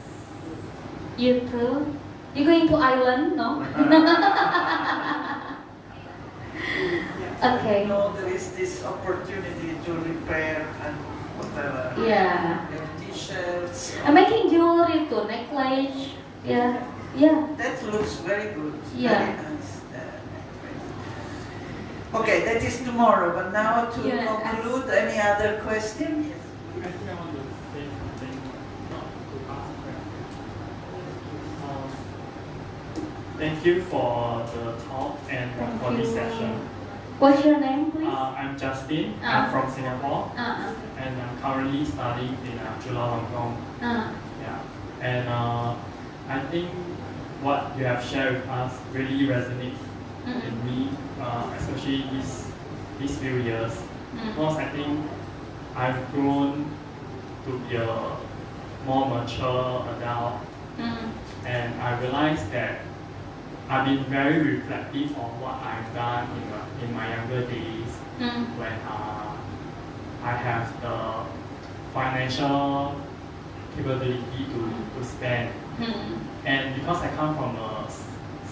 You too. You going to Ireland? No? Okay. No, there is this opportunity to repair and whatever. Yeah. Your t-shirts. I'm making jewelry too, necklace. Yeah. Yeah. That looks very good. Yeah. Very nice. Okay, that is tomorrow. But now to Yeah, conclude, any other question? Yes. I think I want to say something, not to ask questions. Thank you for the talk and Thank for this you. session. What's your name, please? I'm Justin. I'm from Singapore, Uh-uh. and I'm currently studying in Chulalongkorn. Yeah, and I think what you have shared with us really resonates in me, especially these few years, because I think I've grown to be a more mature adult, and I realized that I've been very reflective of what I've done in my younger days when I have the financial capability to spend. And because I come from a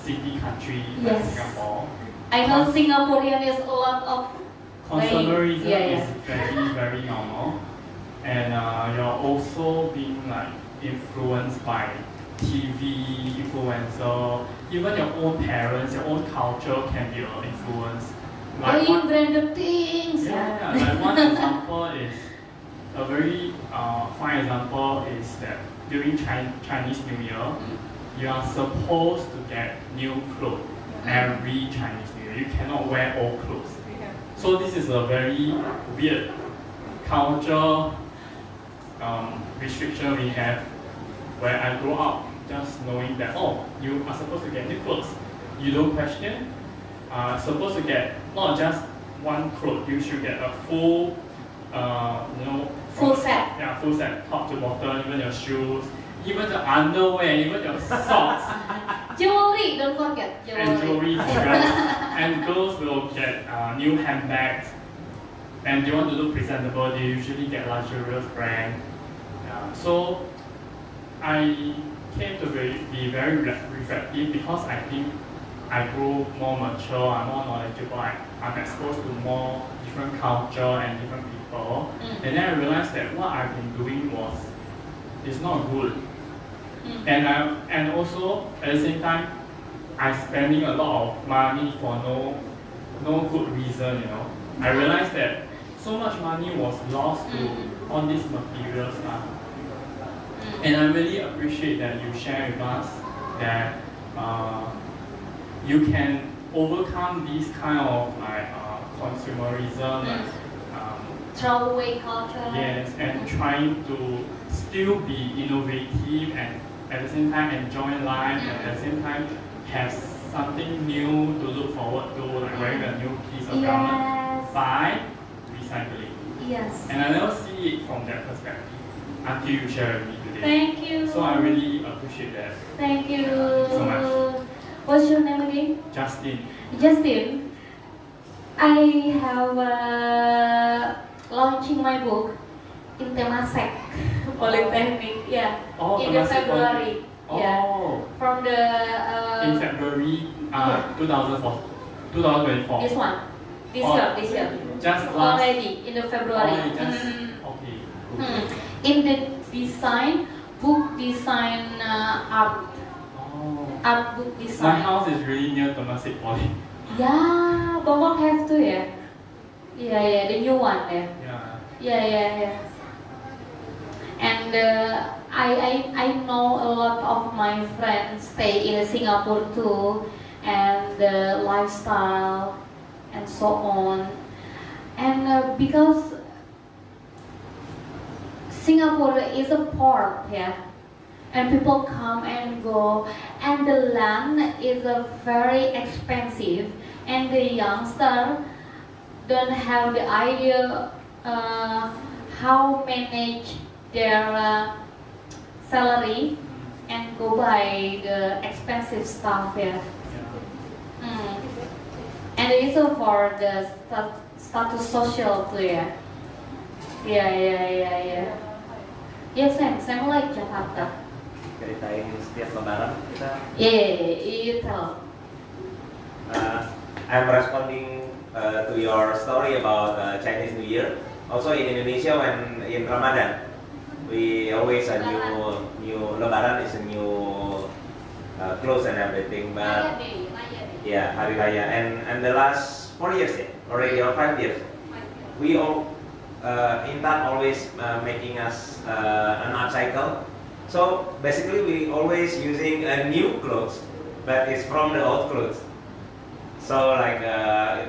city country like Yes. Singapore, I know Singaporean is a lot of consumerism Yeah, is very, very normal. And you're also being like influenced by TV, influencer, even your own parents, your own culture can be an influence. Like buying branded things. yeah, like one example is a very fine example is that during Chinese New Year, you are supposed to get new clothes every Chinese New Year. You cannot wear old clothes. So this is a very weird culture restriction we have, where I grew up just knowing that, oh, you are supposed to get new clothes. You don't question. Supposed to get not just one clothes, you should get a full, Full set. Yeah, full set, top to bottom, even your shoes, even the underwear, even your socks. Jewelry, don't forget And jewelry for girls. And girls will get new handbags. And they want to look presentable, they usually get luxurious brand. Yeah. So I came to be very reflective because I think I grew more mature, I'm more knowledgeable, I'm exposed to more different culture and different people. And then I realized that what I've been doing is not good. And also at the same time, I'm spending a lot of money for no good reason, I realized that so much money was lost to all these materials. And I really appreciate that you share with us that you can overcome these kind of like consumerism, throwaway culture. yes, and trying to still be innovative and at the same time enjoy life and at the same time have something new to look forward to, like wearing a new piece of garment by recycling. Yes. And I never see it from that perspective until you share with me today. Thank you. So I really appreciate that. Thank you so much. What's your name again? Justin. Justin. I have launching my book in BACC Polytechnic. Yeah. Oh, in the February. Oh. Yeah. From the In February 2024. This one. This year. Just last. Already in the February. Already just okay. Cool. In the design, book design art. Oh. Art book My design. house is really near Temasek Poly. Yeah, Bangkok have to, yeah. Yeah, the new one, yeah. Yeah. Yeah. And And I know a lot of my friends stay in Singapore too, and the lifestyle and so on. And because Singapore is a port, yeah, and people come and go, and the land is very expensive, and the youngster don't have the idea how manage their salary and go buy the expensive stuff, yeah. And also for the status social too, yeah. Yeah. Ya, saya mulai Jakarta. Ceritain setiap lebaran kita. You tell. I'm responding to your story about Chinese New Year. Also in Indonesia, when in Ramadan, we always a new Lebaran is a new clothes and everything. But yeah, Hari Raya, and the last 4 years, already or 5 years, we all Intan always making us an upcycle. So basically, we always using a new clothes, but it's from the old clothes. So like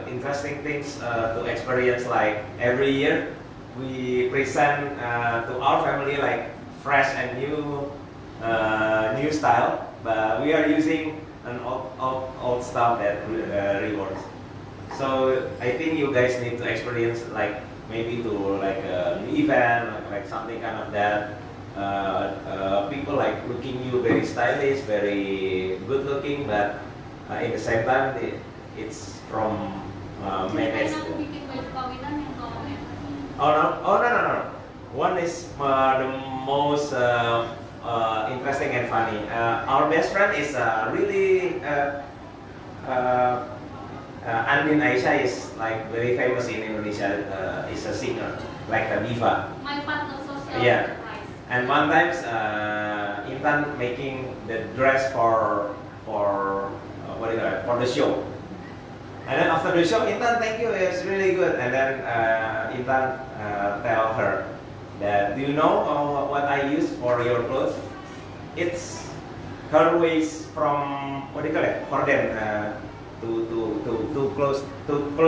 interesting things to experience. Like every year, we present to our family like fresh and new style, but we are using an old stuff that reworks. So I think you guys need to experience like maybe to like an event, like something kind of that. People like looking you very stylish, very good looking, but in the same time it's from managed. Oh no. One is the most interesting and funny. Our best friend is really Andin Aisyah is like very famous in Indonesia. Is a singer, like a diva. My partner social Yeah. And one time Intan making the dress for what do you call it, for the show. And then after the show, Intan, thank you, it's really good. And then Intan tell her that, do you know what I use for your clothes? It's her waist from, what do you call it, cordon, to close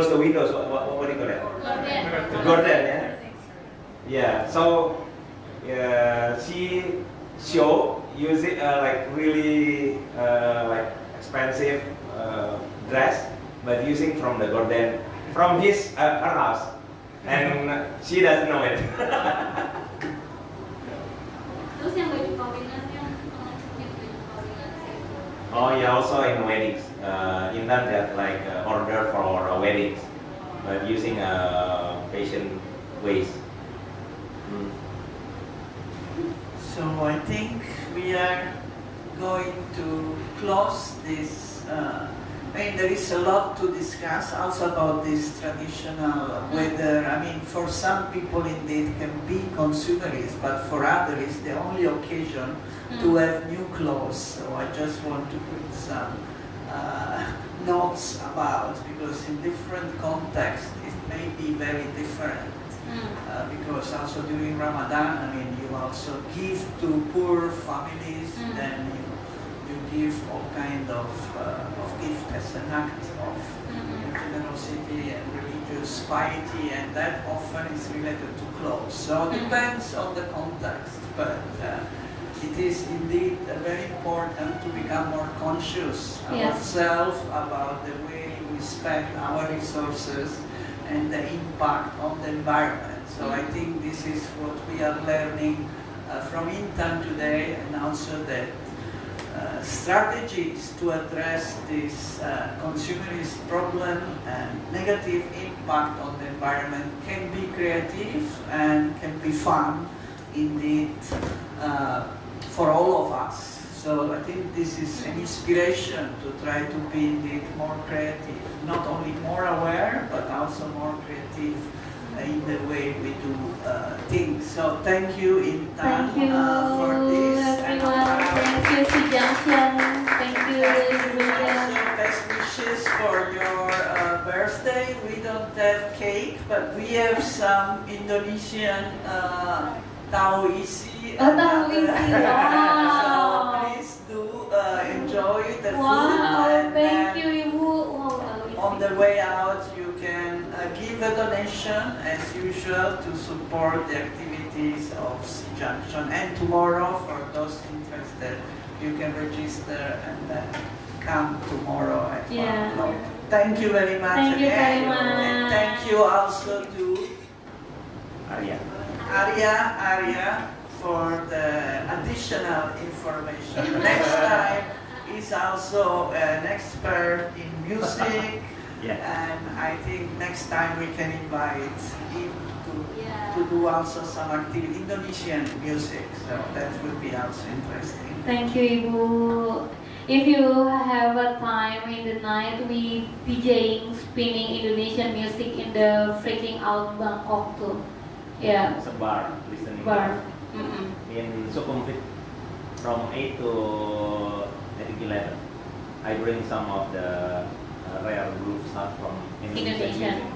the windows. What do you call it? Gordon, yeah. Yeah. So she show using like really like expensive dress, but using from the Gordon from his her house, and she doesn't know it. Terus yang baju kawinannya baju kawinan sih. Oh yeah, also in weddings, Intan got like order for weddings, but using a fashion waist. So I think we are going to close this. I mean, there is a lot to discuss also about this traditional weather. I mean, for some people indeed can be consumerist, but for others it's the only occasion to have new clothes. So I just want to put some notes about, because in different contexts it may be very different. Because also during Ramadan, I mean, you also give to poor families, then you give all kind of gift as an act of generosity and religious piety, and that often is related to clothes. So it depends on the context, but it is indeed very important to become more conscious ourselves about the way we spend our resources and the impact on the environment. So I think this is what we are learning from Intan today, and also that strategies to address this consumerist problem and negative impact on the environment can be creative and can be fun indeed for all of us. So I think this is an inspiration to try to be indeed more creative, not only more aware, but also more creative in the way we do things. So thank you, Intan, Thank you for this. everyone. Thank you, SEA Junction. Thank you, Also, best wishes for your birthday. We don't have cake, but we have some Indonesian tahu isi tahu another- isi. So Wow. please do enjoy the food. Wow, And thank then you Ibu. Wow, tahu isi. on the way out, you can give a donation as usual to support the activities of SEA Junction. And tomorrow, for those interested, you can register and then come tomorrow at 1 Yeah. o'clock. Thank you very much Thank you very again. And much. thank you also to Arya. Arya for the additional information. Next time is also an expert in music, Yeah. and I think next time we can invite him Yeah. to do also some active Indonesian music. So that would be also interesting. Thank you Ibu. If you have a time in the night, we DJing, spinning Indonesian music in the freaking out Bangkok too. Yeah, It's a bar, listening bar. Mm-mm. in Sukhumvit from 8 to I think 11. I bring some of the rare groove stuff from Indonesian Indonesian. music.